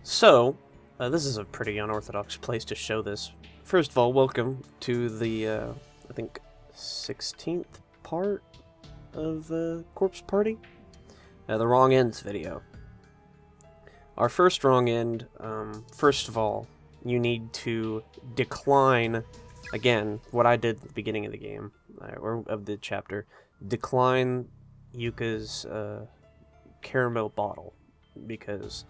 So, this is a pretty unorthodox place to show this. First of all, welcome to the, I think, 16th part of Corpse Party? The Wrong Ends video. Our first wrong end, first of all, you need to decline, again, what I did at the beginning of the game, or of the chapter, decline Yuka's caramel bottle, because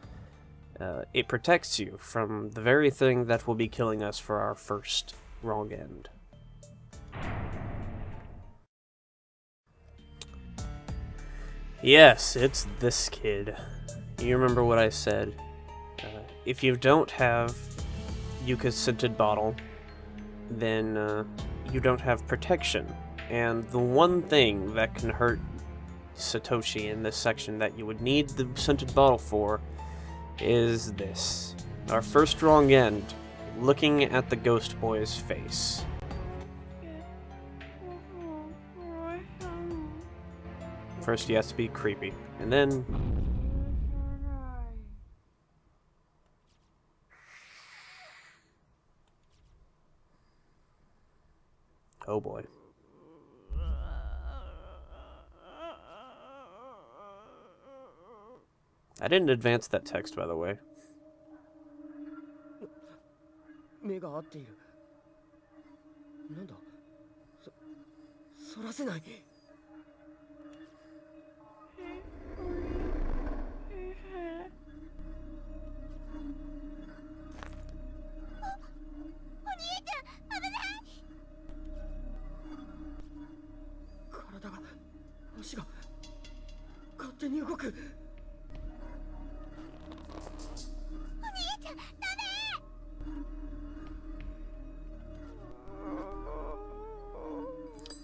it protects you from the very thing that will be killing us for our first wrong end. Yes, it's this kid. You remember what I said. If you don't have Yuka's scented bottle, then you don't have protection. And the one thing that can hurt Satoshi in this section that you would need the scented bottle for is this. Our first wrong end, looking at the ghost boy's face. First he has to be creepy, and then... oh boy. I didn't advance that text, by the way. 目が合っている。なんだ。そらせない。体が、足が勝手に動く。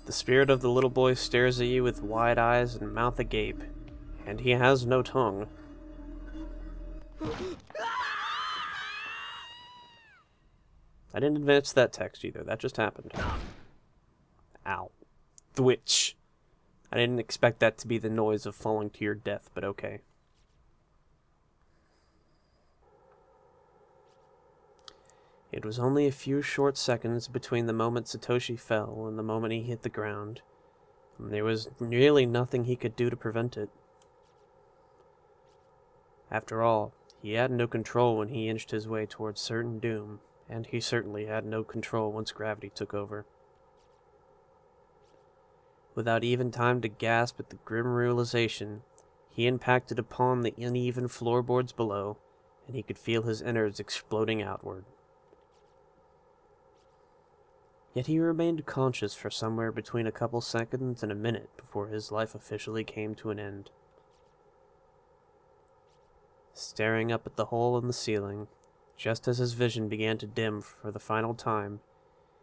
The spirit of the little boy stares at you with wide eyes and mouth agape, and he has no tongue. I didn't advance that text either, that just happened. Ow. The witch. I didn't expect that to be the noise of falling to your death, but okay. It was only a few short seconds between the moment Satoshi fell and the moment he hit the ground, and there was really nothing he could do to prevent it. After all, he had no control when he inched his way towards certain doom, and he certainly had no control once gravity took over. Without even time to gasp at the grim realization, he impacted upon the uneven floorboards below, and he could feel his innards exploding outward. Yet he remained conscious for somewhere between a couple seconds and a minute before his life officially came to an end. Staring up at the hole in the ceiling, just as his vision began to dim for the final time,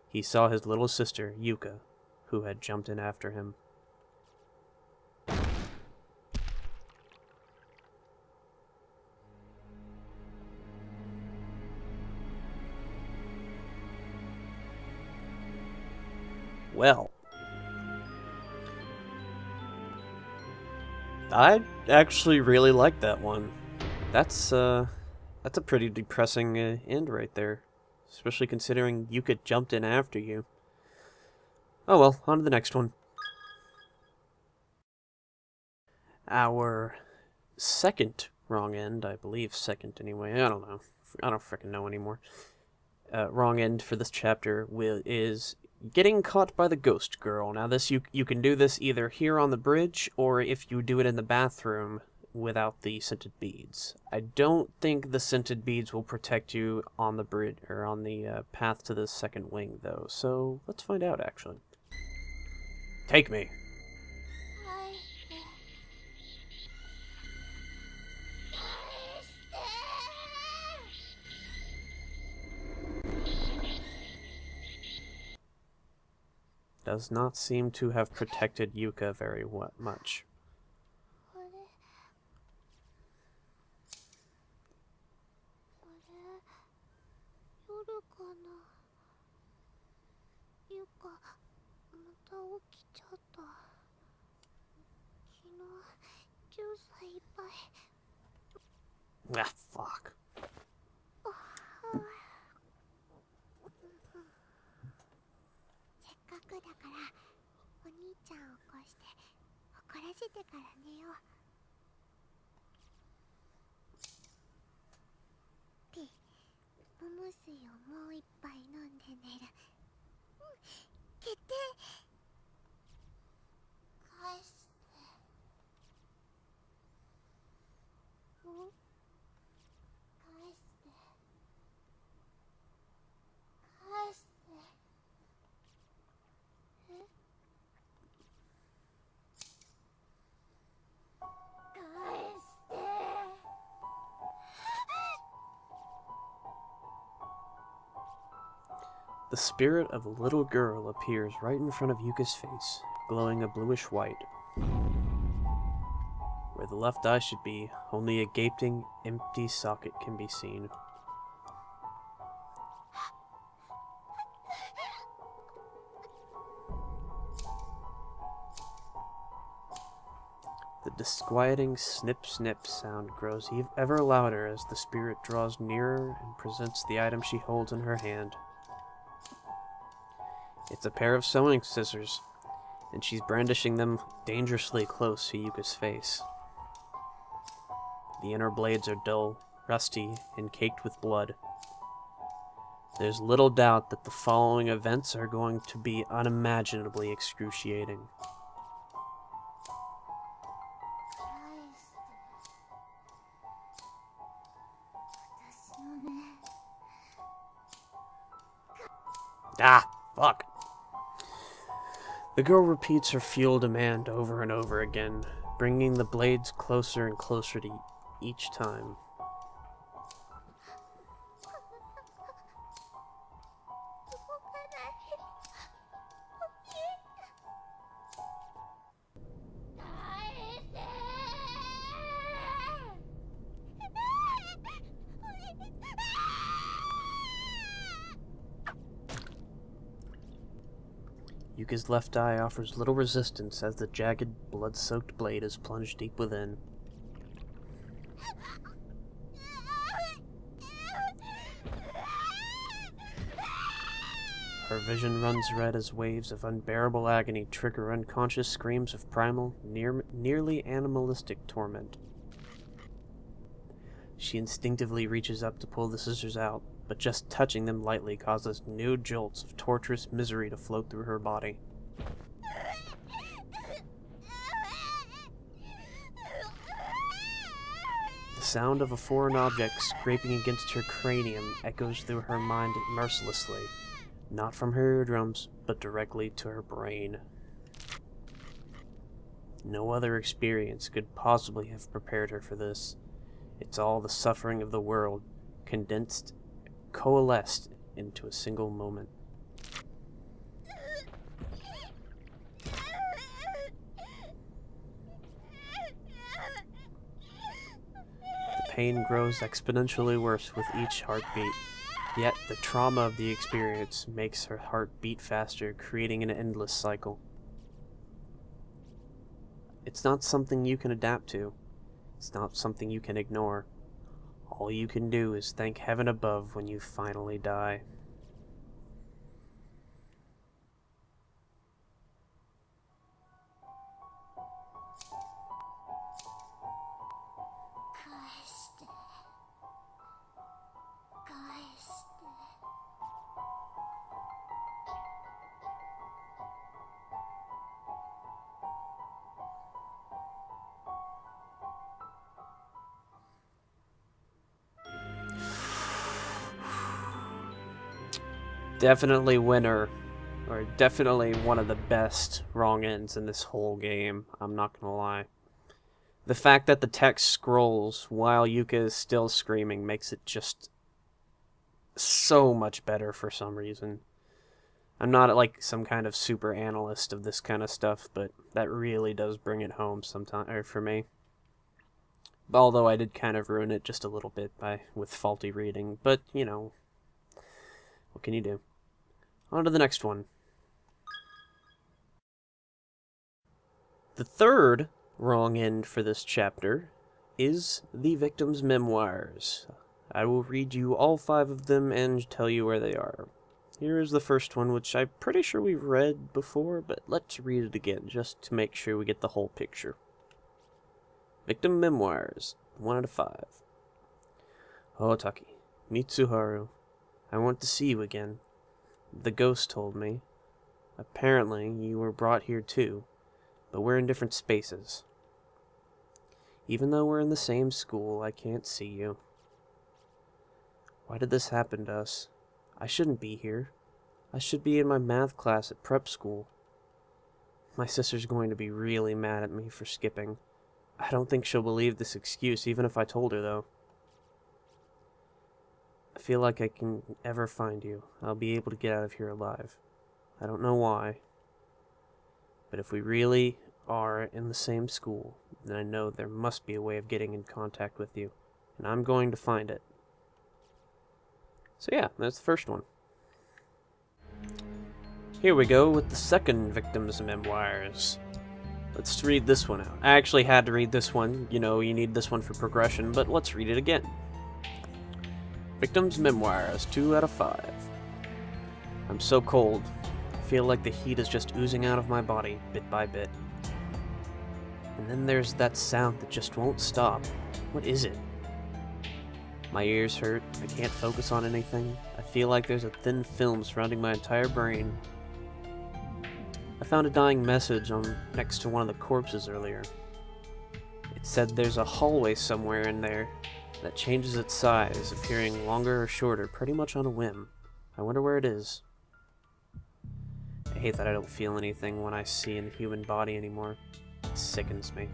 he saw his little sister, Yuka, who had jumped in after him. Well, I actually really like that one. That's a pretty depressing end right there, especially considering Yuka jumped in after you. Oh well, on to the next one. Our second wrong end, I believe second anyway, I don't know. I don't frickin' know anymore. Wrong end for this chapter is getting caught by the ghost girl. Now this you can do this either here on the bridge or if you do it in the bathroom without the scented beads. I don't think the scented beads will protect you on the bridge or on the path to the second wing though. So let's find out actually. Take me. Does not seem to have protected Yuka very much. 10歳いっぱい Ah, fuck. だからお兄ちゃんを起こして怒らせてから寝よう。ピ、モモ水をもう一杯飲んで寝る。決定。返して。返して。返して。え？返して。The spirit of a little girl appears right in front of Yuka's face, glowing a bluish white. Where the left eye should be, only a gaping, empty socket can be seen. The disquieting snip-snip sound grows ever louder as the spirit draws nearer and presents the item she holds in her hand. It's a pair of sewing scissors, and she's brandishing them dangerously close to Yuka's face. The inner blades are dull, rusty, and caked with blood. There's little doubt that the following events are going to be unimaginably excruciating. Ah, fuck. The girl repeats her fuel demand over and over again, bringing the blades closer and closer to each time. Yuka's left eye offers little resistance as the jagged, blood-soaked blade is plunged deep within. Her vision runs red as waves of unbearable agony trigger unconscious screams of primal, nearly animalistic torment. She instinctively reaches up to pull the scissors out, but just touching them lightly causes new jolts of torturous misery to float through her body. The sound of a foreign object scraping against her cranium echoes through her mind mercilessly, not from her eardrums, but directly to her brain. No other experience could possibly have prepared her for this. It's all the suffering of the world, condensed, coalesced into a single moment. The pain grows exponentially worse with each heartbeat, yet the trauma of the experience makes her heart beat faster, creating an endless cycle. It's not something you can adapt to. It's not something you can ignore. All you can do is thank heaven above when you finally die. Definitely winner, or definitely one of the best wrong ends in this whole game, I'm not gonna lie. The fact that the text scrolls while Yuka is still screaming makes it just so much better for some reason. I'm not like some kind of super analyst of this kind of stuff, but that really does bring it home sometimes for me. Although I did kind of ruin it just a little bit with faulty reading, but you know, what can you do? On to the next one. The third wrong end for this chapter is the victim's memoirs. I will read you all 5 of them and tell you where they are. Here is the first one, which I'm pretty sure we've read before, but let's read it again, just to make sure we get the whole picture. Victim Memoirs, 1 out of 5. Oh, Taki, Mitsuharu, I want to see you again. The ghost told me. Apparently, you were brought here too, but we're in different spaces. Even though we're in the same school, I can't see you. Why did this happen to us? I shouldn't be here. I should be in my math class at prep school. My sister's going to be really mad at me for skipping. I don't think she'll believe this excuse, even if I told her, though. I feel like I can ever find you. I'll be able to get out of here alive. I don't know why. But if we really are in the same school, then I know there must be a way of getting in contact with you. And I'm going to find it. So yeah, that's the first one. Here we go with the second victim's memoirs. Let's read this one out. I actually had to read this one. You know, you need this one for progression, but let's read it again. Victim's memoirs, 2 out of 5. I'm so cold. I feel like the heat is just oozing out of my body, bit by bit. And then there's that sound that just won't stop. What is it? My ears hurt. I can't focus on anything. I feel like there's a thin film surrounding my entire brain. I found a dying message next to one of the corpses earlier. It said there's a hallway somewhere in there that changes its size, appearing longer or shorter, pretty much on a whim. I wonder where it is. I hate that I don't feel anything when I see a human body anymore. It sickens me.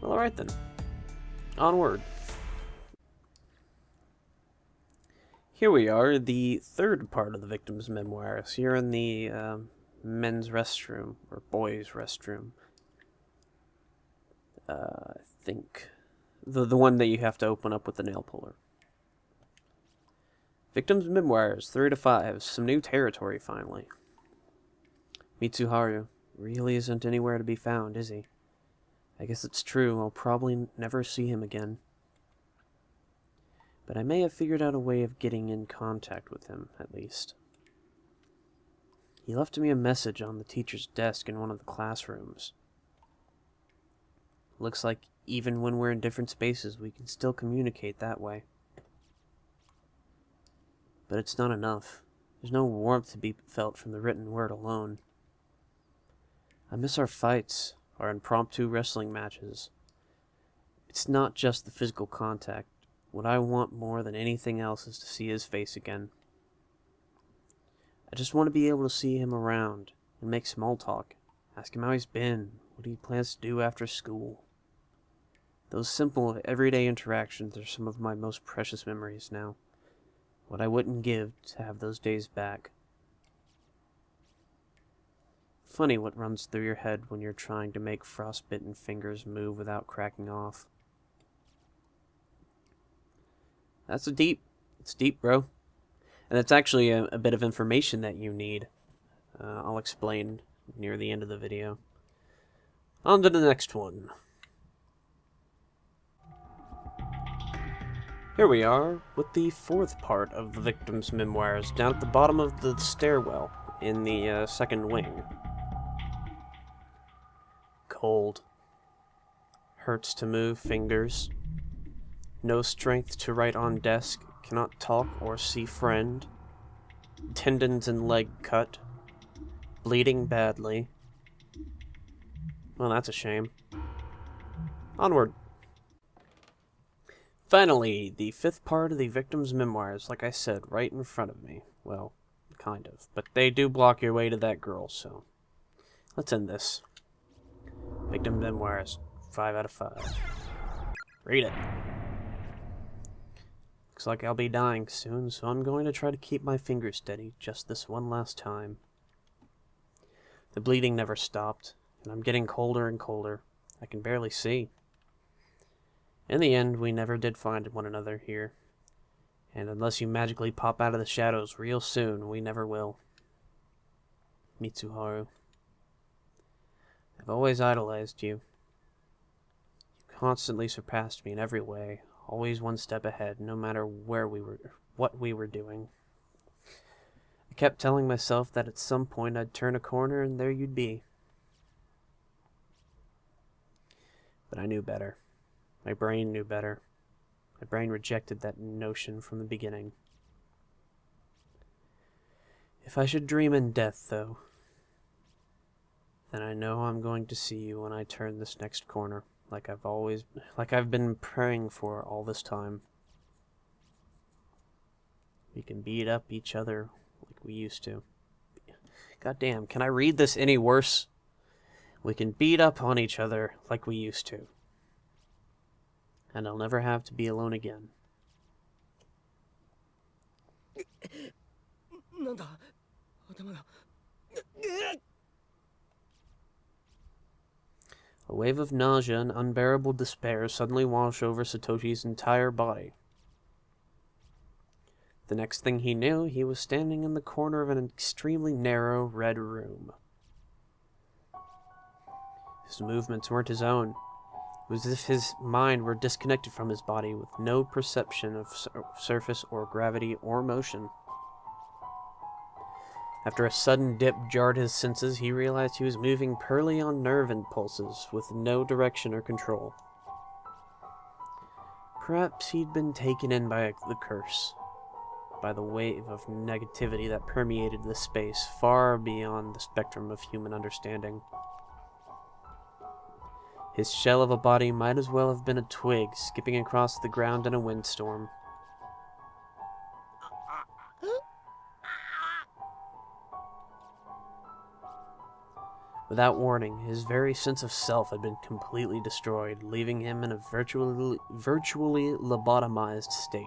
Well, alright then. Onward. Here we are, the third part of the victim's memoirs. Here in the men's restroom, or boys' restroom. I think. The one that you have to open up with the nail puller. Victim's memoirs, 3 to 5. Some new territory, finally. Mitsuharu really isn't anywhere to be found, is he? I guess it's true. I'll probably never see him again. But I may have figured out a way of getting in contact with him, at least. He left me a message on the teacher's desk in one of the classrooms. Looks like even when we're in different spaces, we can still communicate that way. But it's not enough. There's no warmth to be felt from the written word alone. I miss our fights, our impromptu wrestling matches. It's not just the physical contact. What I want more than anything else is to see his face again. I just want to be able to see him around and make small talk. Ask him how he's been, what he plans to do after school. Those simple, everyday interactions are some of my most precious memories now. What I wouldn't give to have those days back. Funny what runs through your head when you're trying to make frostbitten fingers move without cracking off. It's deep, bro. And it's actually a bit of information that you need. I'll explain near the end of the video. On to the next one. Here we are with the fourth part of the victim's memoirs, down at the bottom of the stairwell in the second wing. Cold. Hurts to move fingers. No strength to write on desk. Cannot talk or see friend. Tendons and leg cut. Bleeding badly. Well, that's a shame. Onward. Finally, the fifth part of the victim's memoirs, like I said, right in front of me. Well, kind of. But they do block your way to that girl, so let's end this. Victim memoirs, 5 out of 5. Read it. Looks like I'll be dying soon, so I'm going to try to keep my fingers steady just this one last time. The bleeding never stopped, and I'm getting colder and colder. I can barely see. In the end, we never did find one another here. And unless you magically pop out of the shadows real soon, we never will. Mitsuharu. I've always idolized you. You constantly surpassed me in every way, always one step ahead, no matter what we were doing. kept telling myself that at some point I'd turn a corner and there you'd be. But I knew better. My brain knew better. My brain rejected that notion from the beginning. If I should dream in death, though, then I know I'm going to see you when I turn this next corner, like I've been praying for all this time. We can beat up each other like we used to. God damn, can I read this any worse? We can beat up on each other like we used to. And I'll never have to be alone again. なんだ頭が A wave of nausea and unbearable despair suddenly washed over Satoshi's entire body. The next thing he knew, he was standing in the corner of an extremely narrow red room. His movements weren't his own. It was as if his mind were disconnected from his body, with no perception of surface or gravity or motion. After a sudden dip jarred his senses, he realized he was moving purely on nerve impulses, with no direction or control. Perhaps he'd been taken in by the curse, by the wave of negativity that permeated the space far beyond the spectrum of human understanding. His shell of a body might as well have been a twig skipping across the ground in a windstorm. Without warning, his very sense of self had been completely destroyed, leaving him in a virtually lobotomized state.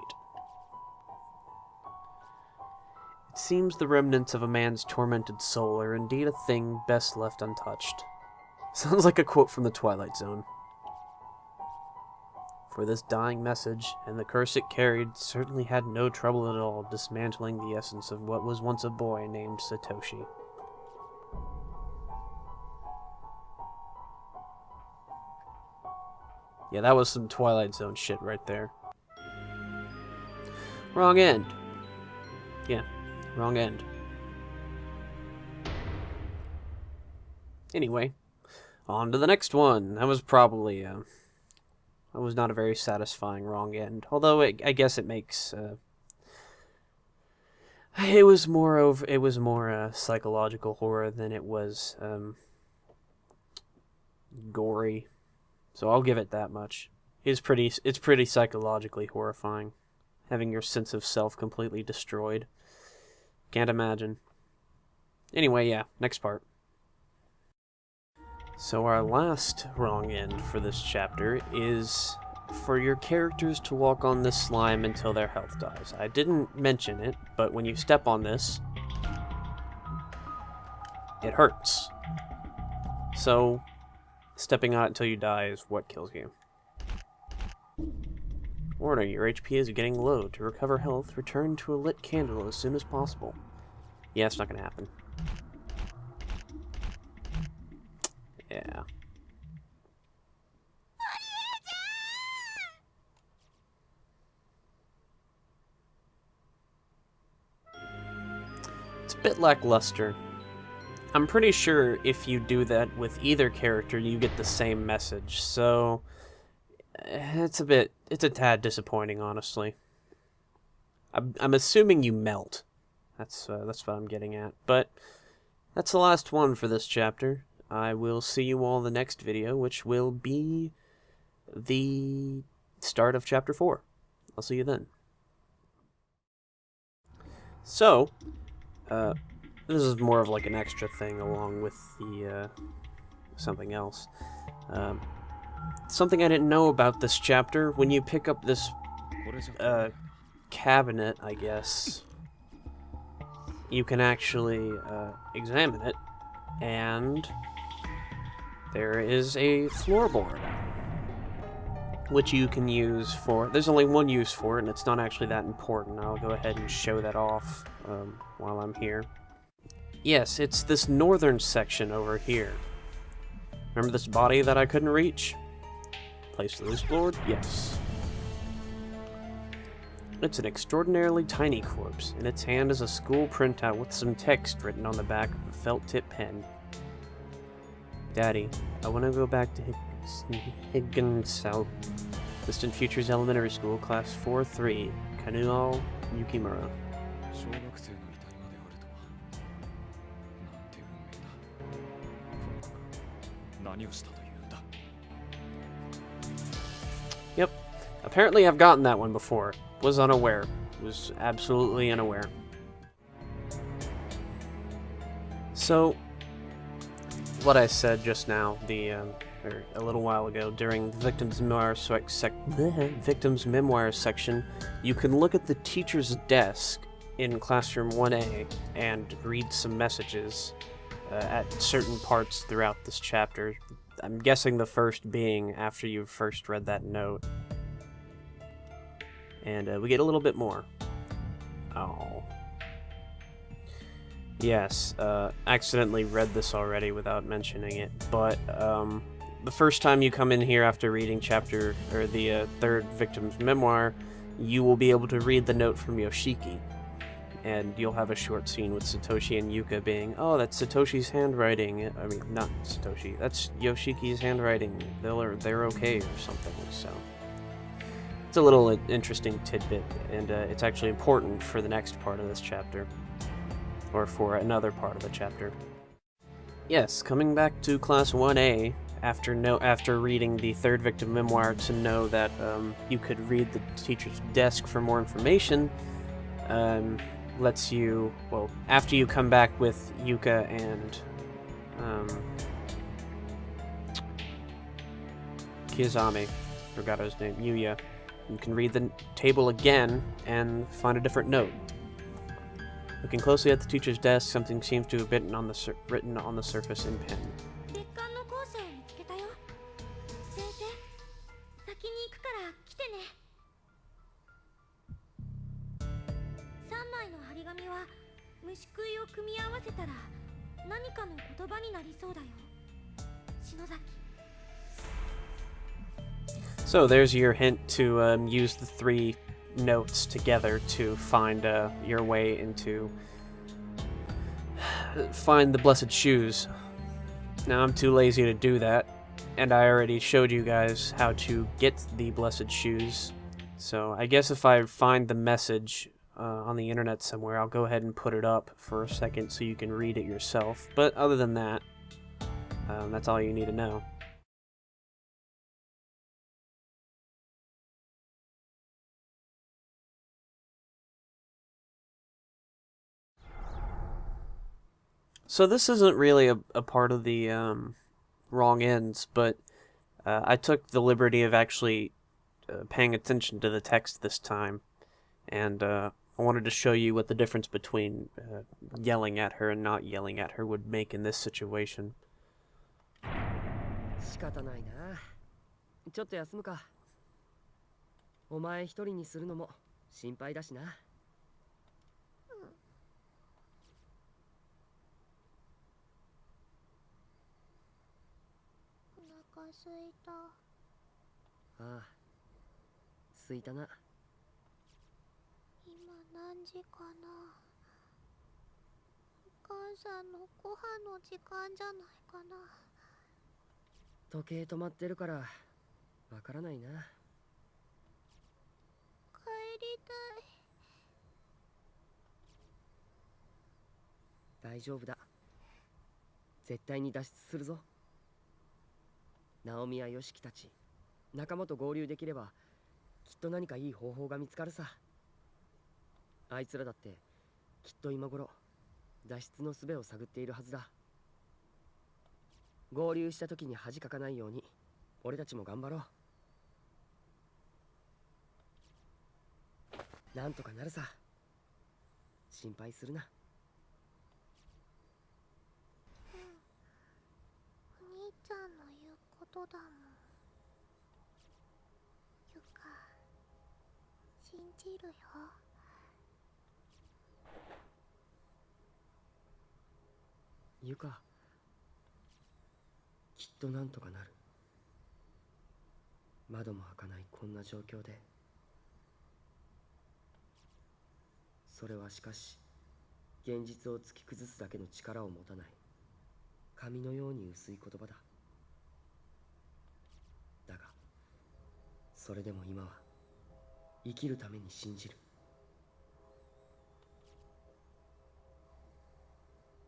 It seems the remnants of a man's tormented soul are indeed a thing best left untouched. Sounds like a quote from the Twilight Zone. For this dying message, and the curse it carried, certainly had no trouble at all dismantling the essence of what was once a boy named Satoshi. Yeah, that was some Twilight Zone shit right there. Wrong end. Yeah, wrong end. Anyway, on to the next one. That was probably, that was not a very satisfying wrong end. Although, I guess it makes, it was more psychological horror than it was, gory. So I'll give it that much. It's pretty psychologically horrifying, having your sense of self completely destroyed. Can't imagine. Anyway, yeah, next part. So our last wrong end for this chapter is for your characters to walk on this slime until their health dies. I didn't mention it, but when you step on this, it hurts. So stepping on it until you die is what kills you. Warning, your HP is getting low. To recover health, return to a lit candle as soon as possible. Yeah, it's not gonna happen. Yeah. It's a bit lackluster. I'm pretty sure if you do that with either character, you get the same message, so it's a tad disappointing, honestly. I'm assuming you melt. That's what I'm getting at. But that's the last one for this chapter. I will see you all in the next video, which will be the start of chapter 4. I'll see you then. So, this is more of like an extra thing along with the, something else. Something I didn't know about this chapter, when you pick up this, cabinet, I guess, you can actually, examine it, and there is a floorboard, which you can use for, there's only one use for it, and it's not actually that important. I'll go ahead and show that off, while I'm here. Yes, it's this northern section over here. Remember this body that I couldn't reach? Place the loose board? Yes. It's an extraordinarily tiny corpse. In its hand is a school printout with some text written on the back of a felt-tip pen. Daddy, I want to go back to Higgins-South Distant Futures Elementary School, Class 4-3, Kanuo Yukimura. 小学生の遺体まであるとはなんて運命だ。この子が何をしたというんだ。 Yep. Apparently I've gotten that one before. Was unaware. Was absolutely unaware. So, what I said just now, or a little while ago, during the victim's memoir section, you can look at the teacher's desk in Classroom 1A and read some messages at certain parts throughout this chapter. I'm guessing the first being after you've first read that note. And we get a little bit more. Oh. Yes, accidentally read this already without mentioning it, but the first time you come in here after reading the third victim's memoir, you will be able to read the note from Yoshiki. And you'll have a short scene with Satoshi and Yuka being, oh, that's Satoshi's handwriting. I mean, not Satoshi, that's Yoshiki's handwriting. They're okay or something, so. It's a little interesting tidbit, and it's actually important for the next part of this chapter. Or for another part of the chapter. Yes, coming back to Class 1A, after reading the third victim memoir to know that you could read the teacher's desk for more information, lets you, well, after you come back with Yuka and Kizami, forgot his name, Yuya, you can read the table again and find a different note. Looking closely at the teacher's desk, something seems to have been written on the surface in pen. 別館の校舎を見つけたよ。先生、先に行くから来てね。3枚の張り紙は虫食いを組み合わせたら何かの言葉になりそうだよ。篠崎。 So there's your hint to use the 3 notes together to find your way into find the blessed shoes. Now I'm too lazy to do that, and I already showed you guys how to get the blessed shoes. So I guess if I find the message on the internet somewhere, I'll go ahead and put it up for a second so you can read it yourself. But other than that, that's all you need to know. So this isn't really a part of the wrong ends, but I took the liberty of actually paying attention to the text this time, and I wanted to show you what the difference between yelling at her and not yelling at her would make in this situation. 仕方ないな。ちょっと休むか。お前一人にするのも心配だしな。お腹すいた。ああ、すいたな。今何時かな。お母さんのご飯の時間じゃないかな。時計止まってるからわからないな。帰りたい。大丈夫だ。絶対に脱出するぞ。ナオミやヨシキたち、仲間と合流できればきっと何かいい方法が見つかるさ。あいつらだってきっと今頃脱出の術を探っているはずだ。合流した時に恥かかないように俺たちも頑張ろう。なんとかなるさ。心配するな。お兄ちゃんの言うことだもん。ゆか、信じるよ。ゆか、きっとなんとかなる。窓も開かないこんな状況で。それはしかし現実を突き崩すだけの力を持たない紙のように薄い言葉だ。だがそれでも今は生きるために信じる。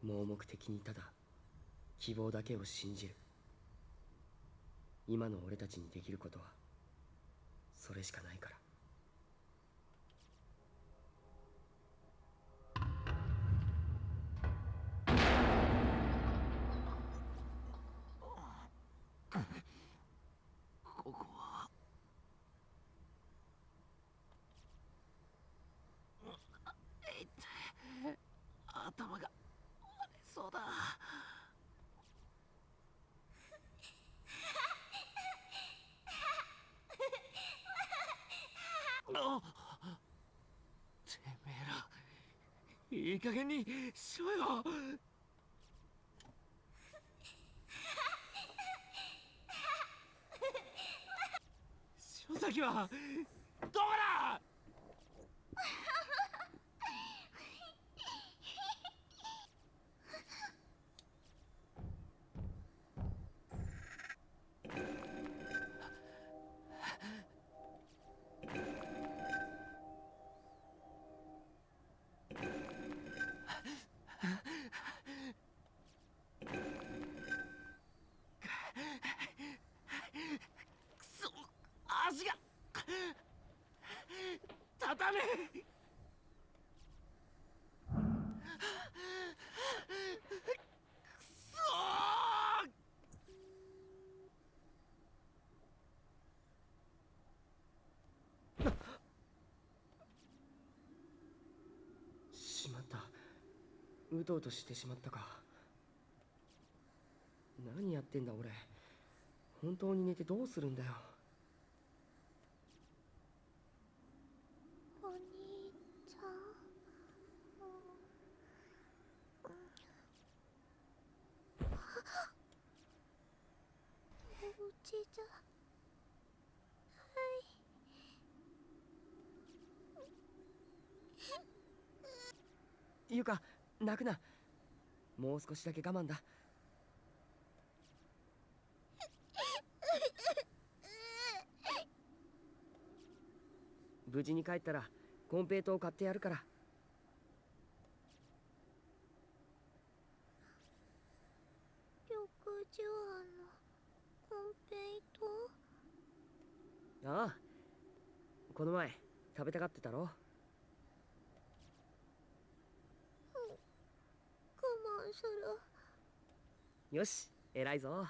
盲目的にただ希望だけを信じる。今の俺たちにできることはそれしかないから。ここは頭が割れそうだ。あてめえらいい加減にしろよ。塩崎はどこだ。くそ、足が立たねえ。くそしまった。うとうとしてしまったか。何やってんだ俺。本当に寝てどうするんだよ。お兄ちゃん、お家じゃ。ゆか、泣くな。もう少しだけ我慢だ。無事に帰ったらコンペイトを買ってやるから。緑寿庵のコンペイト。ああ、この前食べたがってたろ。我慢する。よし、偉いぞ。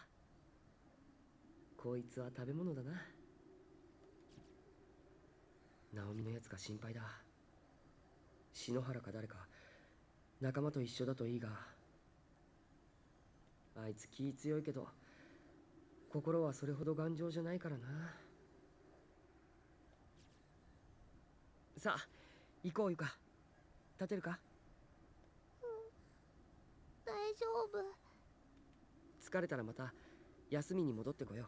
こいつは食べ物だな。ナオミのやつが心配だ。篠原か誰か仲間と一緒だといいが。あいつ気強いけど心はそれほど頑丈じゃないからな。さあ行こう。ゆか、立てるか。大丈夫。疲れたらまた休みに戻ってこよう。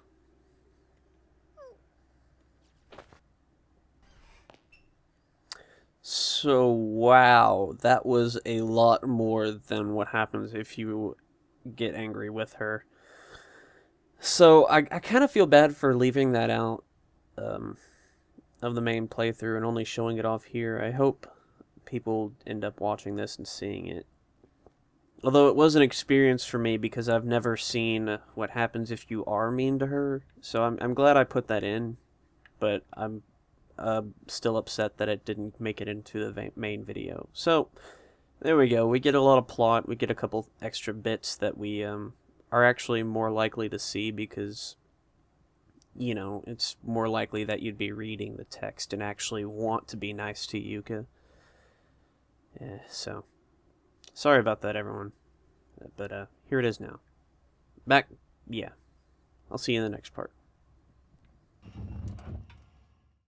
So, wow, that was a lot more than what happens if you get angry with her. So, I kind of feel bad for leaving that out of the main playthrough and only showing it off here. I hope people end up watching this and seeing it. Although it was an experience for me because I've never seen what happens if you are mean to her. So I'm glad I put that in, but I'm still upset that it didn't make it into the main video. So there we go. We get a lot of plot. We get a couple extra bits that we are actually more likely to see because, you know, it's more likely that you'd be reading the text and actually want to be nice to Yuka. Yeah, so sorry about that, everyone. But here it is now. Yeah. I'll see you in the next part.